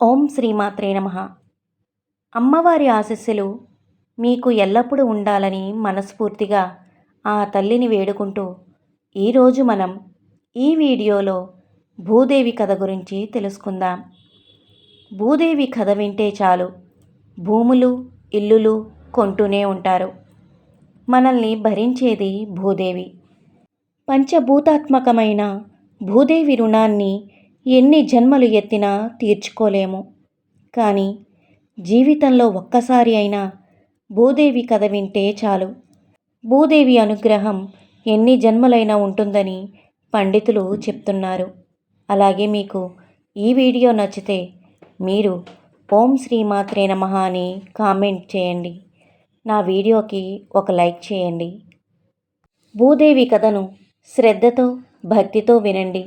ఓం శ్రీమాత్రే నమః. అమ్మవారి ఆశీస్సులు మీకు ఎల్లప్పుడూ ఉండాలని మనస్ఫూర్తిగా ఆ తల్లిని వేడుకుంటూ ఈరోజు మనం ఈ వీడియోలో భూదేవి కథ గురించి తెలుసుకుందాం. భూదేవి కథ వింటే చాలు భూములు, ఇల్లులు కొంటూనే ఉంటారు. మనల్ని భరించేది భూదేవి. పంచభూతాత్మకమైన భూదేవి రుణాన్ని ఎన్ని జన్మలు ఎత్తినా తీర్చుకోలేము. కానీ జీవితంలో ఒక్కసారి అయినా భూదేవి కథ వింటే చాలు. భూదేవి అనుగ్రహం ఎన్ని జన్మలైనా ఉంటుందని పండితులు చెప్తున్నారు. అలాగే మీకు ఈ వీడియో నచ్చితే మీరు ఓం శ్రీమాత్రే నమః అని కామెంట్ చేయండి. నా వీడియోకి ఒక లైక్ చేయండి. భూదేవి కథను శ్రద్ధతో భక్తితో వినండి.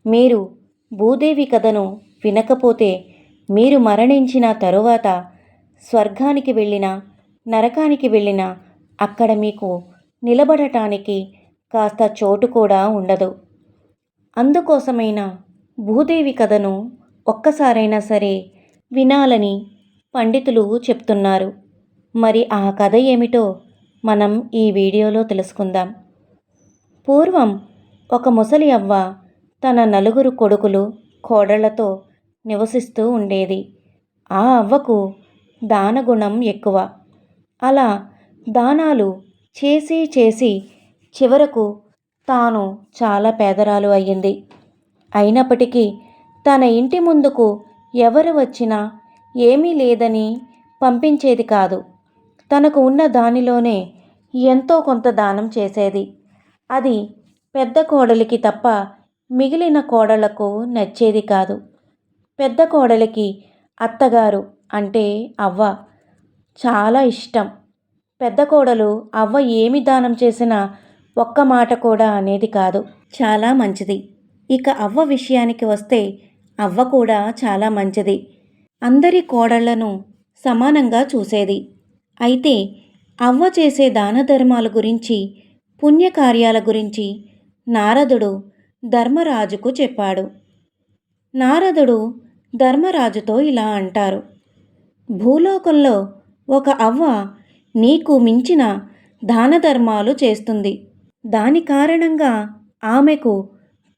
మీరు భూదేవి కథను వినకపోతే మీరు మరణించిన తరువాత స్వర్గానికి వెళ్ళినా నరకానికి వెళ్ళినా అక్కడ మీకు నిలబడటానికి కాస్త చోటు కూడా ఉండదు. అందుకోసమైనా భూదేవి కథను ఒక్కసారైనా సరే వినాలని పండితులు చెప్తున్నారు. మరి ఆ కథ ఏమిటో మనం ఈ వీడియోలో తెలుసుకుందాం. పూర్వం ఒక ముసలి అవ్వ తన నలుగురు కొడుకులు కోడళ్లతో నివసిస్తూ ఉండేది. ఆ అవ్వకు దానగుణం ఎక్కువ. అలా దానాలు చేసి చేసి చివరకు తాను చాలా పేదరాలు అయ్యింది. అయినప్పటికీ తన ఇంటి ముందుకు ఎవరు వచ్చినా ఏమీ లేదని పంపించేది కాదు. తనకు ఉన్న దానిలోనే ఎంతో కొంత దానం చేసేది. అది పెద్ద కోడలికి తప్ప మిగిలిన కోడళ్లకు నచ్చేది కాదు. పెద్ద కోడలికి అత్తగారు అంటే అవ్వ చాలా ఇష్టం. పెద్ద కోడలు అవ్వ ఏమి దానం చేసినా ఒక్క మాట కూడా అనేది కాదు. చాలా మంచిది. ఇక అవ్వ విషయానికి వస్తే అవ్వ కూడా చాలా మంచిది. అందరి కోడళ్లను సమానంగా చూసేది. అయితే అవ్వ చేసే దాన ధర్మాల గురించి పుణ్యకార్యాల గురించి నారదుడు ధర్మరాజుకు చెప్పాడు. నారదుడు ధర్మరాజుతో ఇలా అంటారు: భూలోకంలో ఒక అవ్వ నీకు మించిన దాన ధర్మాలు చేస్తుంది. దాని కారణంగా ఆమెకు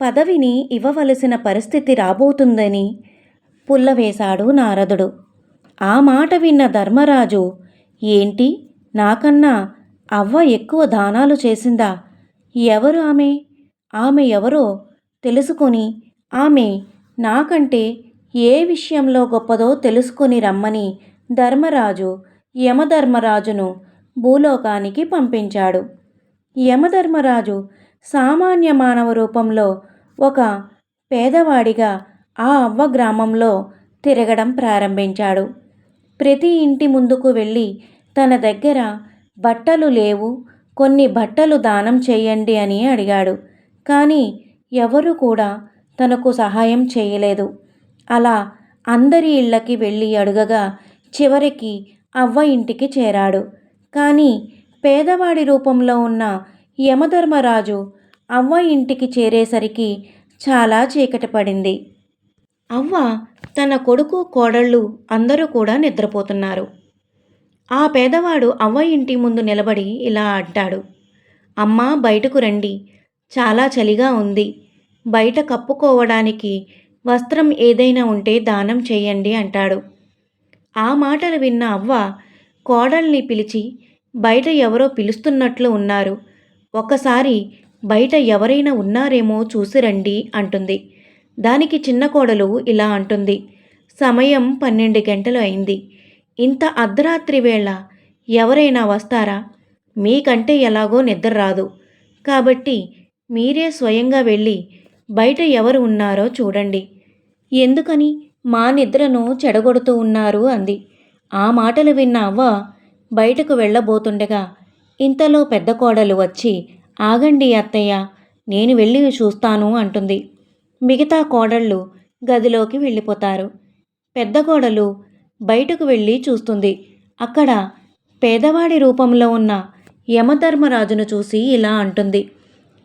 పదవిని ఇవ్వవలసిన పరిస్థితి రాబోతుందని పుల్లవేశాడు నారదుడు. ఆ మాట విన్న ధర్మరాజు, ఏంటి, నాకన్నా అవ్వ ఎక్కువ దానాలు చేసిందా? ఎవరు ఆమె? ఆమె ఎవరో తెలుసుకొని ఆమె నాకంటే ఏ విషయంలో గొప్పదో తెలుసుకొని రమ్మని ధర్మరాజు యమధర్మరాజును భూలోకానికి పంపించాడు. యమధర్మరాజు సామాన్య మానవ రూపంలో ఒక పేదవాడిగా ఆ అవ్వ గ్రామంలో తిరగడం ప్రారంభించాడు. ప్రతి ఇంటి ముందుకు వెళ్ళి తన దగ్గర బట్టలు లేవు, కొన్ని బట్టలు దానం చేయండి అని అడిగాడు. కానీ ఎవరు కూడా తనకు సహాయం చేయలేదు. అలా అందరి ఇళ్ళకి వెళ్ళి అడుగగా చివరికి అవ్వ ఇంటికి చేరాడు. కానీ పేదవాడి రూపంలో ఉన్న యమధర్మరాజు అవ్వ ఇంటికి చేరేసరికి చాలా చీకటి పడింది. అవ్వ, తన కొడుకు కోడళ్ళు అందరూ కూడా నిద్రపోతున్నారు. ఆ పేదవాడు అవ్వ ఇంటి ముందు నిలబడి ఇలా అంటాడు: అమ్మా, బయటకు రండి, చాలా చలిగా ఉంది. బయట కప్పుకోవడానికి వస్త్రం ఏదైనా ఉంటే దానం చేయండి అంటాడు. ఆ మాటలు విన్న అవ్వ కోడల్ని పిలిచి, బయట ఎవరో పిలుస్తున్నట్లు ఉన్నారు, ఒకసారి బయట ఎవరైనా ఉన్నారేమో చూసి రండి అంటుంది. దానికి చిన్న కోడలు ఇలా అంటుంది: సమయం 12 గంటలు అయింది. ఇంత అర్ధరాత్రి వేళ ఎవరైనా వస్తారా? మీకంటే ఎలాగో నిద్ర రాదు, కాబట్టి మీరే స్వయంగా వెళ్ళి బయట ఎవరు ఉన్నారో చూడండి. ఎందుకని మా నిద్రను చెడగొడుతూ ఉన్నారు అంది. ఆ మాటలు విన్న అవ్వ బయటకు వెళ్ళబోతుండగా ఇంతలో పెద్ద కోడలు వచ్చి, ఆగండి అత్తయ్య, నేను వెళ్ళి చూస్తాను అంటుంది. మిగతా కోడళ్ళు గదిలోకి వెళ్ళిపోతారు. పెద్ద కోడలు బయటకు వెళ్ళి చూస్తుంది. అక్కడ పేదవాడి రూపంలో ఉన్న యమధర్మరాజును చూసి ఇలా అంటుంది: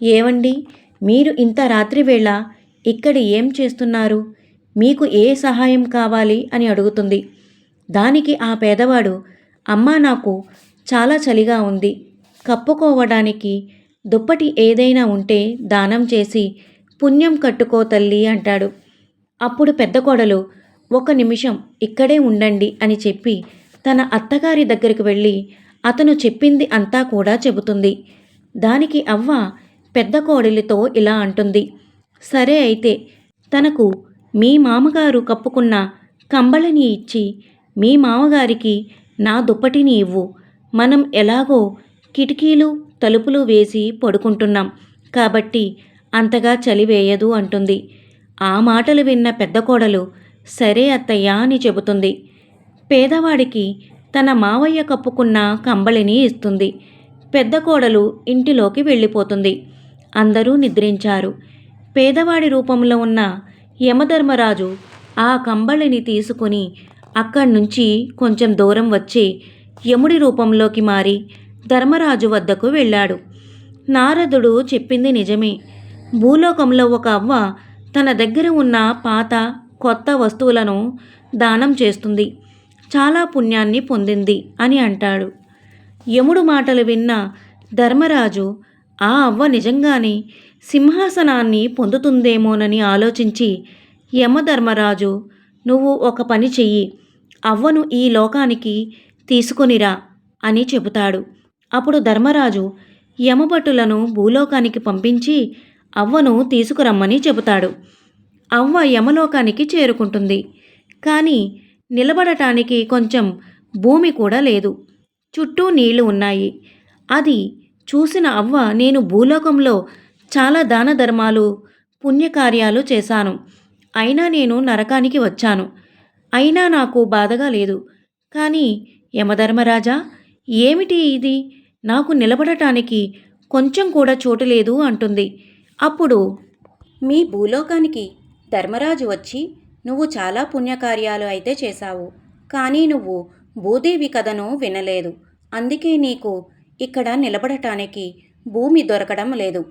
ఏవండి, మీరు ఇంత రాత్రి వేళ ఇక్కడ ఏం చేస్తున్నారు? మీకు ఏ సహాయం కావాలి అని అడుగుతుంది. దానికి ఆ పేదవాడు, అమ్మా నాకు చాలా చలిగా ఉంది, కప్పుకోవడానికి దుప్పటి ఏదైనా ఉంటే దానం చేసి పుణ్యం కట్టుకో తల్లి అంటాడు. అప్పుడు పెద్ద కోడలు, ఒక నిమిషం ఇక్కడే ఉండండి అని చెప్పి తన అత్తగారి దగ్గరికి వెళ్ళి అతను చెప్పింది అంతా కూడా చెబుతుంది. దానికి అవ్వ పెద్ద కోడలితో ఇలా అంటుంది, సరే అయితే తనకు మీ మామగారు కప్పుకున్న కంబళిని ఇచ్చి మీ మామగారికి నా దుప్పటిని ఇవ్వు. మనం ఎలాగో కిటికీలు తలుపులు వేసి పడుకుంటున్నాం కాబట్టి అంతగా చలి వేయదు అంటుంది. ఆ మాటలు విన్న పెద్ద కోడలు సరే అత్తయ్య అని చెబుతుంది. పేదవాడికి తన మావయ్య కప్పుకున్న కంబళిని ఇస్తుంది. పెద్ద కోడలు ఇంటిలోకి వెళ్ళిపోతుంది. అందరూ నిద్రించారు. పేదవాడి రూపంలో ఉన్న యమధర్మరాజు ఆ కంబళిని తీసుకుని అక్కడి నుంచి కొంచెం దూరం వచ్చి యముడి రూపంలోకి మారి ధర్మరాజు వద్దకు వెళ్ళాడు. నారదుడు చెప్పింది నిజమే. భూలోకంలో ఒక అవ్వ తన దగ్గర ఉన్న పాత కొత్త వస్తువులను దానం చేస్తుంది, చాలా పుణ్యాన్ని పొందింది అని అంటాడు. యముడు మాటలు విన్న ధర్మరాజు ఆ అవ్వ నిజంగానే సింహాసనాన్ని పొందుతుందేమోనని ఆలోచించి, యమధర్మరాజు నువ్వు ఒక పని చెయ్యి, అవ్వను ఈ లోకానికి తీసుకొనిరా అని చెబుతాడు. అప్పుడు ధర్మరాజు యమభటులను భూలోకానికి పంపించి అవ్వను తీసుకురమ్మని చెబుతాడు. అవ్వ యమలోకానికి చేరుకుంటుంది. కానీ నిలబడటానికి కొంచెం భూమి కూడా లేదు. చుట్టూ నీళ్లు ఉన్నాయి. అది చూసిన అవ్వ, నేను భూలోకంలో చాలా దాన ధర్మాలు పుణ్యకార్యాలు చేశాను, అయినా నేను నరకానికి వచ్చాను, అయినా నాకు బాధగా లేదు. కానీ యమధర్మరాజా, ఏమిటి ఇది, నాకు నిలబడటానికి కొంచెం కూడా చోటు లేదు అంటుంది. అప్పుడు మీ భూలోకానికి ధర్మరాజు వచ్చి, నువ్వు చాలా పుణ్యకార్యాలు అయితే చేశావు, కానీ నువ్వు భూదేవి కథను వినలేదు, అందుకే నీకు ఇక్కడ నిలబడటానికి భూమి దొరకడం లేదు.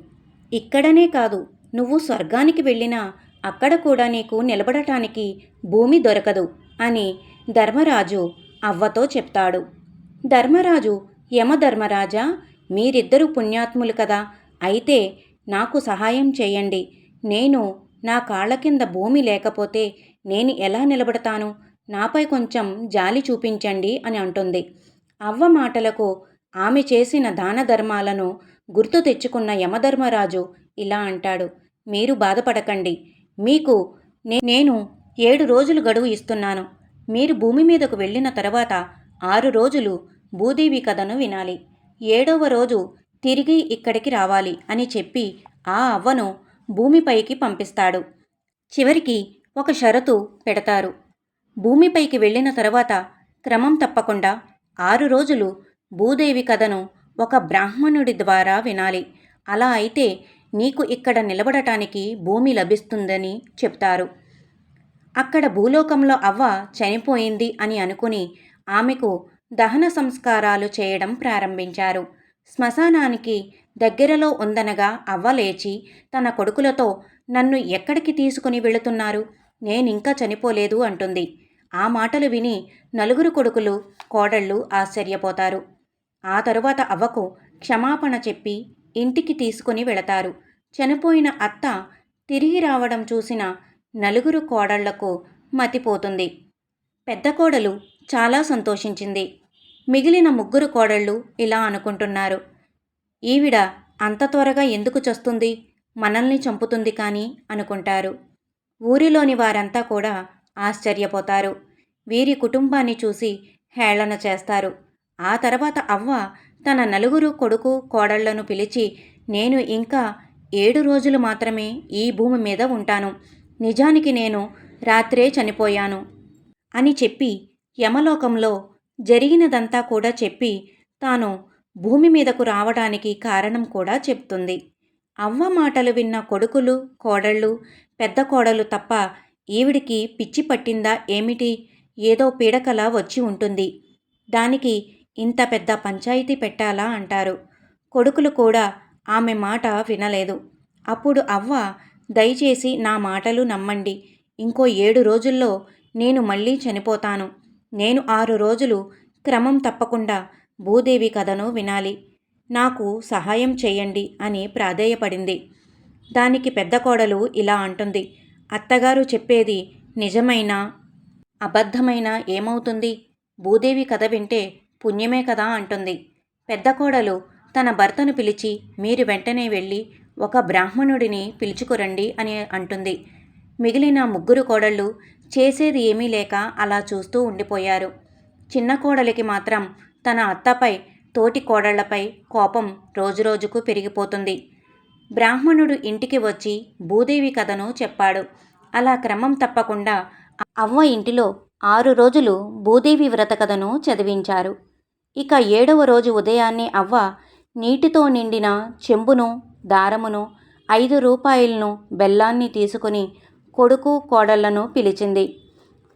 ఇక్కడనే కాదు, నువ్వు స్వర్గానికి వెళ్ళినా అక్కడ కూడా నీకు నిలబడటానికి భూమి దొరకదు అని ధర్మరాజు అవ్వతో చెప్తాడు. ధర్మరాజు, యమధర్మరాజా, మీరిద్దరూ పుణ్యాత్ములు కదా, అయితే నాకు సహాయం చేయండి. నేను నా కాళ్ళ కింద భూమి లేకపోతే నేను ఎలా నిలబడతాను, నాపై కొంచెం జాలి చూపించండి అని అంటుంది. అవ్వ మాటలకు ఆమె చేసిన దాన ధర్మాలను గుర్తు తెచ్చుకున్న యమధర్మరాజు ఇలా అంటాడు, మీరు బాధపడకండి, మీకు నేను 7 రోజులు గడువు ఇస్తున్నాను. మీరు భూమి మీదకు వెళ్ళిన తర్వాత 6 రోజులు భూదేవి కథను వినాలి, 7వ రోజు తిరిగి ఇక్కడికి రావాలి అని చెప్పి ఆ అవ్వను భూమిపైకి పంపిస్తాడు. చివరికి ఒక షరతు పెడతారు. భూమిపైకి వెళ్ళిన తర్వాత క్రమం తప్పకుండా 6 రోజులు భూదేవి కథను ఒక బ్రాహ్మణుడి ద్వారా వినాలి. అలా అయితే నీకు ఇక్కడ నిలబడటానికి భూమి లభిస్తుందని చెప్తారు. అక్కడ భూలోకంలో అవ్వ చనిపోయింది అని అనుకుని ఆమెకు దహన సంస్కారాలు చేయడం ప్రారంభించారు. శ్మశానానికి దగ్గరలో ఉందనగా అవ్వ లేచి తన కొడుకులతో, నన్ను ఎక్కడికి తీసుకుని వెళుతున్నారు, నేనింకా చనిపోలేదు అంటుంది. ఆ మాటలు విని నలుగురు కొడుకులు కోడళ్ళు ఆశ్చర్యపోతారు. ఆ తరువాత అవ్వకు క్షమాపణ చెప్పి ఇంటికి తీసుకుని వెళతారు. చనిపోయిన అత్త తిరిగి రావడం చూసిన నలుగురు కోడళ్లకు మతిపోతుంది. పెద్ద కోడలు చాలా సంతోషించింది. మిగిలిన ముగ్గురు కోడళ్ళు ఇలా అనుకుంటున్నారు, ఈవిడ అంత త్వరగా ఎందుకు చస్తుంది, మనల్ని చంపుతుంది కానీ అనుకుంటారు. ఊరిలోని వారంతా కూడా ఆశ్చర్యపోతారు. వీరి కుటుంబాన్ని చూసి హేళన చేస్తారు. ఆ తర్వాత అవ్వ తన నలుగురు కొడుకు కోడళ్లను పిలిచి, నేను ఇంకా 7 రోజులు మాత్రమే ఈ భూమి మీద ఉంటాను, నిజానికి నేను రాత్రే చనిపోయాను అని చెప్పి యమలోకంలో జరిగినదంతా కూడా చెప్పి తాను భూమి మీదకు రావడానికి కారణం కూడా చెప్తుంది. అవ్వ మాటలు విన్న కొడుకులు కోడళ్ళు, పెద్ద కోడలు తప్ప ఈవిడికి పిచ్చి పట్టిందా ఏమిటి, ఏదో పీడకల వచ్చి ఉంటుంది, దానికి ఇంత పెద్ద పంచాయితీ పెట్టాలా అంటారు. కొడుకులు కూడా ఆమె మాట వినలేదు. అప్పుడు అవ్వ, దయచేసి నా మాటలు నమ్మండి, ఇంకో 7 రోజుల్లో నేను మళ్ళీ చనిపోతాను. నేను 6 రోజులు క్రమం తప్పకుండా భూదేవి కథను వినాలి. నాకు సహాయం చేయండి అని ప్రాధేయపడింది. దానికి పెద్ద కోడలు ఇలా అంటుంది. అత్తగారు చెప్పేది నిజమైనా అబద్ధమైనా ఏమవుతుంది? భూదేవి కథ వింటే పుణ్యమే కదా అంటుంది. పెద్ద కోడలు తన భర్తను పిలిచి మీరు వెంటనే వెళ్ళి ఒక బ్రాహ్మణుడిని పిలుచుకురండి అని అంటుంది. మిగిలిన ముగ్గురు కోడళ్ళు చేసేది ఏమీ లేక అలా చూస్తూ ఉండిపోయారు. చిన్న కోడలికి మాత్రం తన అత్తపై తోటి కోడళ్లపై కోపం రోజురోజుకు పెరిగిపోతుంది. బ్రాహ్మణుడు ఇంటికి వచ్చి భూదేవి కథను చెప్పాడు. అలా క్రమం తప్పకుండా అవ్వ ఇంటిలో 6 రోజులు భూదేవి వ్రత కథను చదివించారు. ఇక 7వ రోజు ఉదయాన్నే అవ్వ నీటితో నిండిన చెంబును, దారమును, 5 రూపాయలను, బెల్లాన్ని తీసుకుని కొడుకు కోడళ్లను పిలిచింది.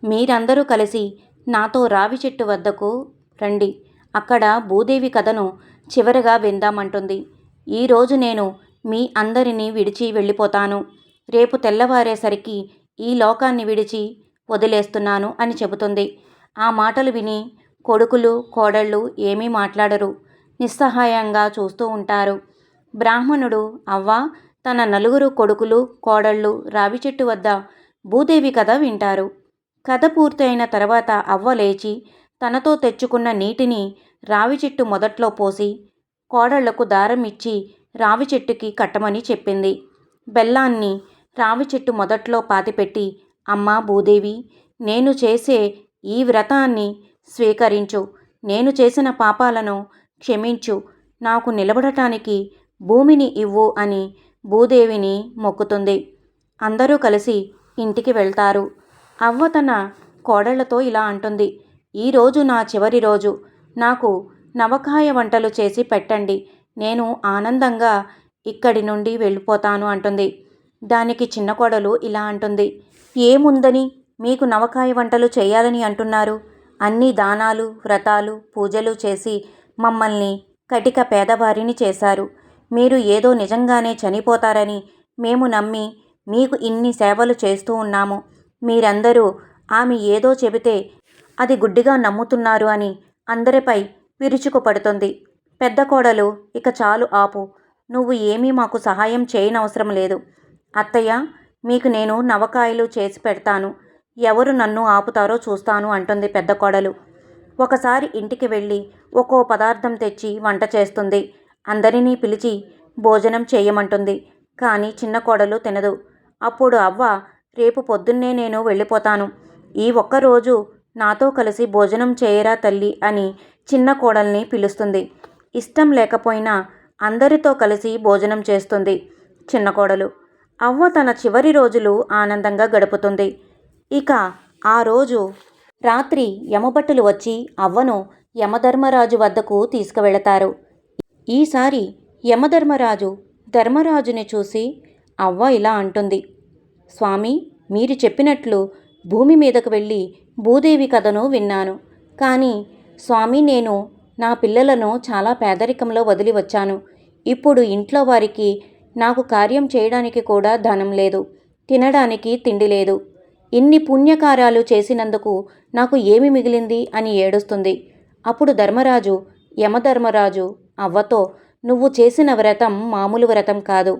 మీరందరూ కలిసి నాతో రావి చెట్టు వద్దకు రండి. అక్కడ భూదేవి కథను చివరగా విందామంటుంది. ఈరోజు నేను మీ అందరినీ విడిచి వెళ్ళిపోతాను. రేపు తెల్లవారేసరికి ఈ లోకాన్ని విడిచి వదిలేస్తున్నాను అని చెబుతుంది. ఆ మాటలు విని కొడుకులు కోడళ్ళు ఏమీ మాట్లాడరు. నిస్సహాయంగా చూస్తూ ఉంటారు. బ్రాహ్మణుడు అవ్వ తన 4 కొడుకులు కోడళ్ళు రావి చెట్టు వద్ద భూదేవి కథ వింటారు. కథ పూర్తయిన తర్వాత అవ్వ లేచి తనతో తెచ్చుకున్న నీటిని రావి చెట్టు మొదట్లో పోసి కోడళ్లకు దారం ఇచ్చి రావి చెట్టుకి కట్టమని చెప్పింది. బెల్లాన్ని రావి చెట్టు మొదట్లో పాతిపెట్టి అమ్మా భూదేవి, నేను చేసే ఈ వ్రతాన్ని స్వీకరించు. నేను చేసిన పాపాలను క్షమించు. నాకు నిలబడటానికి భూమిని ఇవ్వు అని భూదేవిని మొక్కుతుంది. అందరూ కలిసి ఇంటికి వెళ్తారు. అవ్వ తన కోడళ్లతో ఇలా అంటుంది. ఈరోజు నా చివరి రోజు. నాకు నవకాయ వంటలు చేసి పెట్టండి. నేను ఆనందంగా ఇక్కడి నుండి వెళ్ళిపోతాను అంటుంది. దానికి చిన్న కోడలు ఇలా అంటుంది. ఏముందని మీకు నవకాయ వంటలు చేయాలని అంటున్నారు? అన్ని దానాలు, వ్రతాలు, పూజలు చేసి మమ్మల్ని కటిక పేదవారిని చేశారు. మీరు ఏదో నిజంగానే చనిపోతారని మేము నమ్మి మీకు ఇన్ని సేవలు చేస్తూ ఉన్నాము. మీరందరూ ఆమె ఏదో చెబితే అది గుడ్డిగా నమ్ముతున్నారు అని అందరిపై విరుచుకుపడుతుంది. పెద్ద కోడలు ఇక చాలు ఆపు. నువ్వు ఏమీ మాకు సహాయం చేయనవసరం లేదు. అత్తయ్య, మీకు నేను నవకాయలు చేసి పెడతాను. ఎవరు నన్ను ఆపుతారో చూస్తాను అంటుంది పెద్ద కోడలు. ఒకసారి ఇంటికి వెళ్ళి ఒక్కో పదార్థం తెచ్చి వంట చేస్తుంది. అందరినీ పిలిచి భోజనం చేయమంటుంది. కానీ చిన్న కోడలు తినదు. అప్పుడు అవ్వ రేపు పొద్దున్నే నేను వెళ్ళిపోతాను. ఈ ఒక్కరోజు నాతో కలిసి భోజనం చేయరా తల్లి అని చిన్న కోడల్ని పిలుస్తుంది. ఇష్టం లేకపోయినా అందరితో కలిసి భోజనం చేస్తుంది చిన్న కోడలు. అవ్వ తన చివరి రోజులు ఆనందంగా గడుపుతుంది. ఇక ఆ రోజు రాత్రి యమభటులు వచ్చి అవ్వను యమధర్మరాజు వద్దకు తీసుకువెళతారు. ఈసారి యమధర్మరాజు ధర్మరాజుని చూసి అవ్వ ఇలా అంటుంది. స్వామి, మీరు చెప్పినట్లు భూమి మీదకు వెళ్ళి భూదేవి కథను విన్నాను. కానీ స్వామి, నేను నా పిల్లలను చాలా పేదరికంలో వదిలి వచ్చాను. ఇప్పుడు ఇంట్లో వారికి నాకు కార్యం చేయడానికి కూడా ధనం లేదు. తినడానికి తిండి లేదు. ఇన్ని పుణ్యకార్యాలు చేసినందుకు నాకు ఏమి మిగిలింది అని ఏడుస్తుంది. అప్పుడు ధర్మరాజు యమధర్మరాజు అవ్వతో, నువ్వు చేసిన వ్రతం మామూలు వ్రతం కాదు,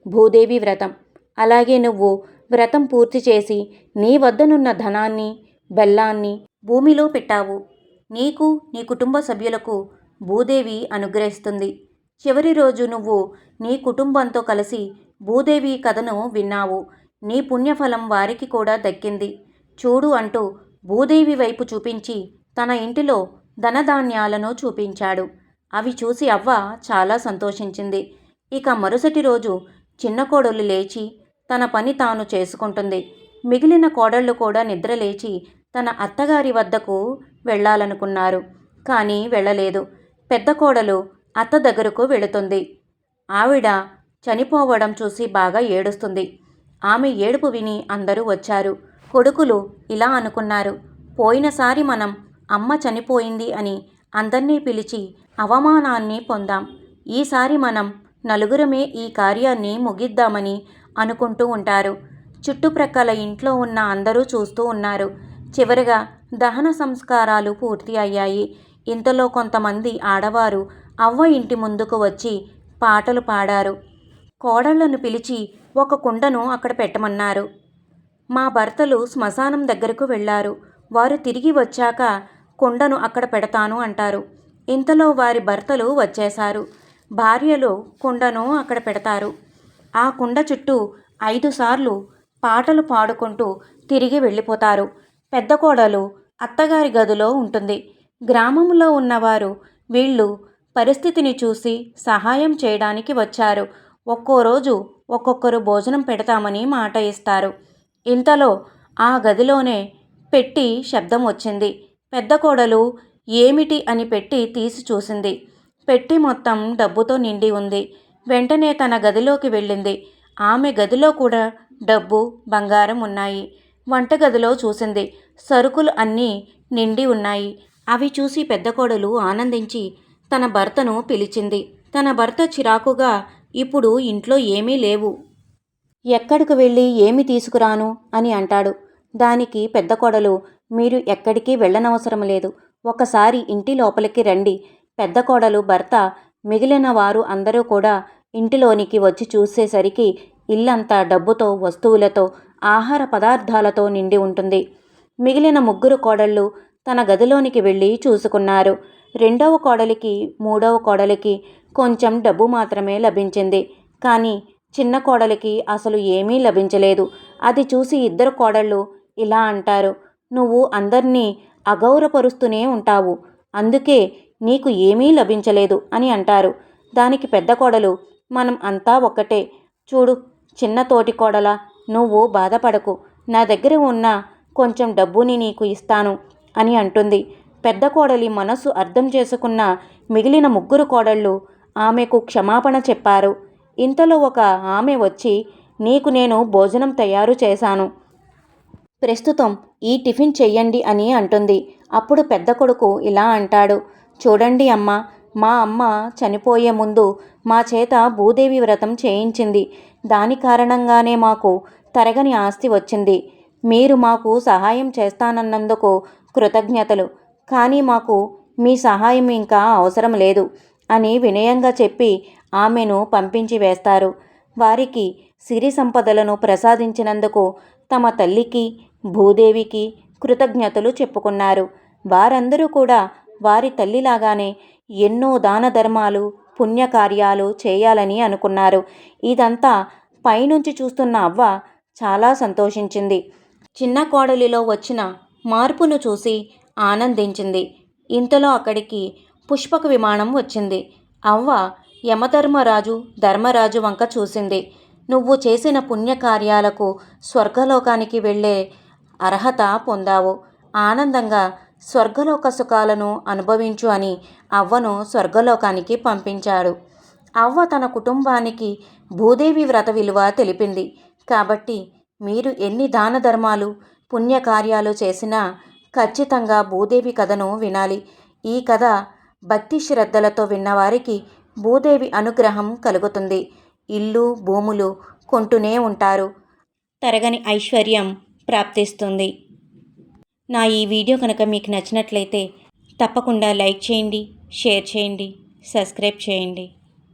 భూదేవి వ్రతం. అలాగే నువ్వు వ్రతం పూర్తి చేసి నీ వద్దనున్న ధనాన్ని, బెల్లాన్ని భూమిలో పెట్టావు. నీకు, నీ కుటుంబ సభ్యులకు భూదేవి అనుగ్రహిస్తుంది. చివరి రోజు నువ్వు నీ కుటుంబంతో కలిసి భూదేవి కథను విన్నావు. నీ పుణ్యఫలం వారికి కూడా దక్కింది. చూడు అంటూ భూదేవి వైపు చూపించి తన ఇంటిలో ధనధాన్యాలను చూపించాడు. అవి చూసి అవ్వ చాలా సంతోషించింది. ఇక మరుసటి రోజు చిన్న కోడలు లేచి తన పని తాను చేసుకుంటుంది. మిగిలిన కోడళ్ళు కూడా నిద్రలేచి తన అత్తగారి వద్దకు వెళ్ళాలనుకున్నారు. కానీ వెళ్ళలేదు. పెద్ద కోడలు అత్త దగ్గరకు వెళుతుంది. ఆవిడ చనిపోవడం చూసి బాగా ఏడుస్తుంది. ఆమె ఏడుపు విని అందరూ వచ్చారు. కొడుకులు ఇలా అనుకున్నారు. పోయినసారి మనం అమ్మ చనిపోయింది అని అందర్నీ పిలిచి అవమానాన్ని పొందాం. ఈసారి మనం నలుగురమే ఈ కార్యాన్ని ముగిద్దామని అనుకుంటూ ఉంటారు. చుట్టుప్రక్కల ఇంట్లో ఉన్న అందరూ చూస్తూ ఉన్నారు. చివరిగా దహన సంస్కారాలు పూర్తి అయ్యాయి. ఇంతలో కొంతమంది ఆడవారు అవ్వ ఇంటి ముందుకు వచ్చి పాటలు పాడారు. కోడళ్లను పిలిచి ఒక కుండను అక్కడ పెట్టమన్నారు. మా భర్తలు శ్మశానం దగ్గరకు వెళ్ళారు. వారు తిరిగి వచ్చాక కుండను అక్కడ పెడతాను అంటారు. ఇంతలో వారి భర్తలు వచ్చేశారు. భార్యలు కుండను అక్కడ పెడతారు. ఆ కుండ చుట్టూ 5 సార్లు పాటలు పాడుకుంటూ తిరిగి వెళ్ళిపోతారు. పెద్ద కోడలు అత్తగారి గదిలో ఉంటుంది. గ్రామంలో ఉన్నవారు వీళ్ళు పరిస్థితిని చూసి సహాయం చేయడానికి వచ్చారు. ఒక్కో రోజు ఒక్కొక్కరు భోజనం పెడతామని మాట ఇస్తారు. ఇంతలో ఆ గదిలోనే పెట్టి శబ్దం వచ్చింది. పెద్ద కోడలు ఏమిటి అని పెట్టి తీసి చూసింది. పెట్టి మొత్తం డబ్బుతో నిండి ఉంది. వెంటనే తన గదిలోకి వెళ్ళింది. ఆమె గదిలో కూడా డబ్బు, బంగారం ఉన్నాయి. వంటగదిలో చూసింది. సరుకులు అన్నీ నిండి ఉన్నాయి. అవి చూసి పెద్ద కోడలు ఆనందించి తన భర్తను పిలిచింది. తన భర్త చిరాకుగా, ఇప్పుడు ఇంట్లో ఏమీ లేవు, ఎక్కడికి వెళ్ళి ఏమి తీసుకురాను అని అంటాడు. దానికి పెద్ద కోడలు, మీరు ఎక్కడికి వెళ్ళనవసరం లేదు, ఒకసారి ఇంటి లోపలికి రండి. పెద్ద కోడలు భర్త మిగిలిన వారు అందరూ కూడా ఇంటిలోనికి వచ్చి చూసేసరికి ఇల్లంతా డబ్బుతో, వస్తువులతో, ఆహార పదార్థాలతో నిండి ఉంటుంది. మిగిలిన 3 కోడళ్ళు తన గదిలోనికి వెళ్ళి చూసుకున్నారు. 2వ కోడలికి, 3వ కోడలికి కొంచెం డబ్బు మాత్రమే లభించింది. కానీ చిన్న కోడలికి అసలు ఏమీ లభించలేదు. అది చూసి 2 కోడళ్ళు ఇలా అంటారు, నువ్వు అందర్నీ అగౌరవపరుస్తూనే ఉంటావు, అందుకే నీకు ఏమీ లభించలేదు అని అంటారు. దానికి పెద్ద కోడలు, మనం అంతా ఒక్కటే, చూడు చిన్న తోటి కోడలా, నువ్వు బాధపడకు, నా దగ్గర ఉన్న కొంచెం డబ్బుని నీకు ఇస్తాను అని అంటుంది. పెద్ద కోడలి మనసు అర్థం చేసుకున్న మిగిలిన 3 కోడళ్ళు ఆమెకు క్షమాపణ చెప్పారు. ఇంతలో ఒక ఆమె వచ్చి, నీకు నేను భోజనం తయారు చేశాను, ప్రస్తుతం ఈ టిఫిన్ చెయ్యండి అని అంటుంది. అప్పుడు పెద్ద కొడుకు ఇలా అంటాడు, చూడండి అమ్మా, మా అమ్మ చనిపోయే ముందు మా చేత భూదేవి వ్రతం చేయించింది. దాని కారణంగానే మాకు తరగని ఆస్తి వచ్చింది. మీరు మాకు సహాయం చేస్తానన్నందుకు కృతజ్ఞతలు, కానీ మాకు మీ సహాయం ఇంకా అవసరం లేదు అని వినయంగా చెప్పి ఆమెను పంపించి వేస్తారు. వారికి సిరి సంపదలను ప్రసాదించినందుకు తమ తల్లికి, భూదేవికి కృతజ్ఞతలు చెప్పుకున్నారు. వారందరూ కూడా వారి తల్లిలాగానే ఎన్నో దాన ధర్మాలు, పుణ్యకార్యాలు చేయాలని అనుకున్నారు. ఇదంతా పైనుంచి చూస్తున్న అవ్వ చాలా సంతోషించింది. చిన్న కోడలిలో వచ్చిన మార్పును చూసి ఆనందించింది. ఇంతలో అక్కడికి పుష్పక విమానం వచ్చింది. అవ్వ యమధర్మరాజు, ధర్మరాజు వంక చూసింది. నువ్వు చేసిన పుణ్యకార్యాలకు స్వర్గలోకానికి వెళ్ళే అర్హత పొందావు. ఆనందంగా స్వర్గలోక సుఖాలను అనుభవించు అని అవ్వను స్వర్గలోకానికి పంపించాడు. అవ్వ తన కుటుంబానికి భూదేవి వ్రత విలువ తెలిపింది. కాబట్టి మీరు ఎన్ని దాన ధర్మాలు, పుణ్యకార్యాలు చేసినా ఖచ్చితంగా భూదేవి కథను వినాలి. ఈ కథ భక్తి శ్రద్ధలతో విన్నవారికి భూదేవి అనుగ్రహం కలుగుతుంది. ఇల్లు, భూములు కొంటూనే ఉంటారు. తరగని ఐశ్వర్యం ప్రాప్తిస్తుంది. నా ఈ వీడియో కనుక మీకు నచ్చినట్లయితే తప్పకుండా లైక్ చేయండి, షేర్ చేయండి, సబ్స్క్రైబ్ చేయండి.